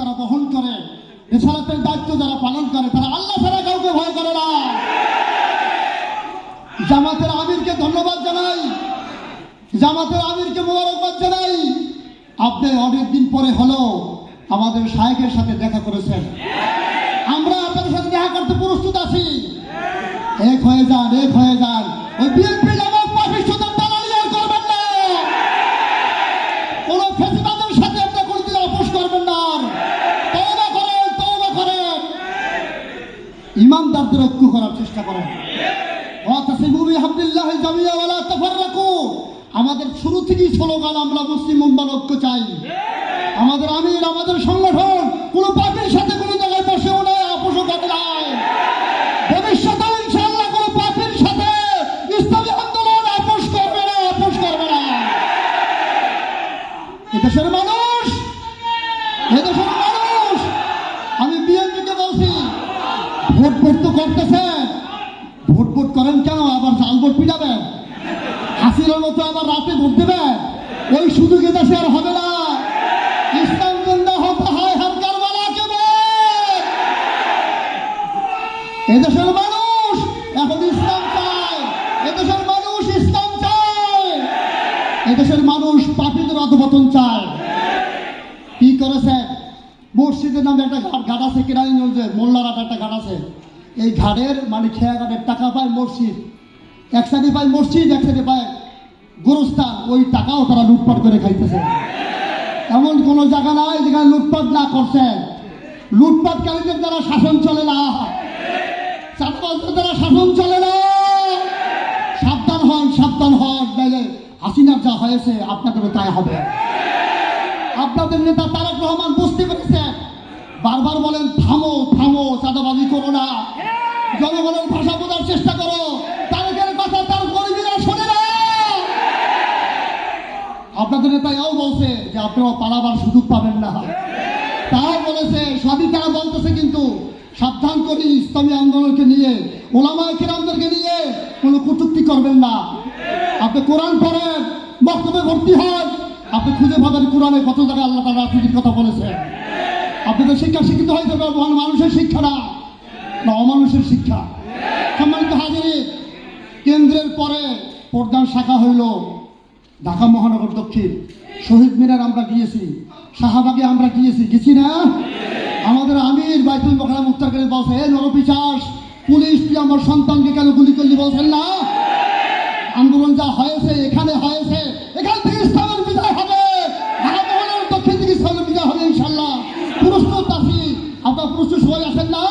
যারা বহন করে, রিসালাতের দায়িত্ব যারা পালন করে, তারা আল্লাহ ছাড়া কাউকে ভয় করে না। জামাতের আমিরকে ধন্যবাদ জানাই, জামাতের আমিরকে মোবারকবাদ জানাই। আপনি অনেকদিন পরে হলো আমাদের শায়েখের সাথে দেখা করেছেন। আমরা আপনাদের সাথে দেখা করতে প্রস্তুত আছি। এক হয়ে যান, এক হয়ে যান। ওই বিএনপি জামাত পাপিষ্ঠদের দালালি আর করবেন না। কোন ফেসিবাদের সাথে আপনারা কোনদিন আপোষ করবেন না। তওবা করেন, তওবা করেন। ইমানদারদের ঐক্য করার চেষ্টা করেন। ওয়াতাসিমু বিহাবলিল্লাহি জামিআ ওয়া লা তাফাররাকু। আমাদের শুরু থেকেই স্লোগান, আমরা মুসলিম উম্মার ঐক্য চাই। আমাদের আমির, আমাদের সংগঠন কোন পাপের সাথে কোন জায়গায় বসেও নাই, আপোষও করে নাই। ভবিষ্যতে ইনশাআল্লাহ কোন পাপের সাথে ইসলামী আন্দোলন আপোষ করবে না, আপোষ করবে না। এদেশের মানুষ, এদেশের মানুষ, আমি বিএনপিকে বলছি, ভোট তো করতেছেন, ভোট করেন কেন? আবার জাল ভোট পিটাবেন, হাসিনার মতো আবার রাতে ভোট দেবেন? ওই সুযোগ এদেশে আর হবে না। ইসলাম জিন্দা হতে হয় হর কারবালাকে বল। এদেশের মানুষ এখন ইসলাম চায়, এদেশের মানুষ ইসলাম চায়, এদেশের মানুষ পাপীদের অধঃপতন চায়। কি করেছেন? মসজিদের নামে একটা ঘাট আছে, কেরানীগঞ্জে মোল্লারহাট একটা ঘাট আছে। এই ঘাটের মানে খেয়া ঘাটের টাকা পায় মসজিদ, এক সাইডে পায় মসজিদ, এক সাইডে পায় গোরস্থান। ওই টাকাও তারা লুটপাট করে খাইতেছে। এমন কোনো জায়গা নাই যেখানে লুটপাট না করছে। লুটপাটকারীদের দ্বারা শাসন চলে না, চাঁদাবাজদের দ্বারা শাসন চলে না। সাবধান হন, সাবধান হন, নাইলে হাসিনার যা হয়েছে আপনাদেরও তাই হবে। আপনাদের নেতা তারেক রহমান বুঝতে পেরেছেন, বারবার বলেন থামো থামো, চাঁদাবাজি করো না, জনগণের ভাষা বোঝার চেষ্টা করো। তারেকের কথা তার কর্মীরা শোনে না। আপনাদের নেতা এও বলছে যে আপনারা পালাবার সুযোগ পাবেন না, তাও বলেছে, সবই তারা বলতেছে। কিন্তু সাবধান করি, ইসলামী আন্দোলনকে নিয়ে, ওলামায়ে কেরামদেরকে নিয়ে কোনো কটূক্তি করবেন না। আপনি কোরআন পড়েন, বক্তব্যে ভর্তি হন, আপনি খুঁজে পাবেন কোরআনে কত জায়গায় আল্লাহ তাআলা রাজনীতির কথা বলেছে। আপনাদের শিক্ষা শিক্ষিত হয়ে যাবে, মানুষের শিক্ষা না, অমানুষের শিক্ষা। সম্মানিত হাজিরিন, কেন্দ্রের পরে প্রধান শাখা হইল ঢাকা মহানগর দক্ষিণ। শহীদ মিনার আমরা গিয়েছি, শাহবাগে আমরা গেছি না? আমাদের আমির বাইতুল মোকাররম মুক্তারকারী বলছে, হে নরপিশাচ, পুলিশ তুই আমার সন্তানকে কেন গুলি করলি? বলছেন না? আন্দোলন যা হয়েছে এখানে হয়েছে, এখান থেকে ইসলামের বিজয় হবে। ঢাকা মহানগর দক্ষিণ থেকে ইসলামের বিজয় হবে ইনশাআল্লাহ। প্রস্তুত আছি, আপনার প্রস্তুত সবাই আছেন না?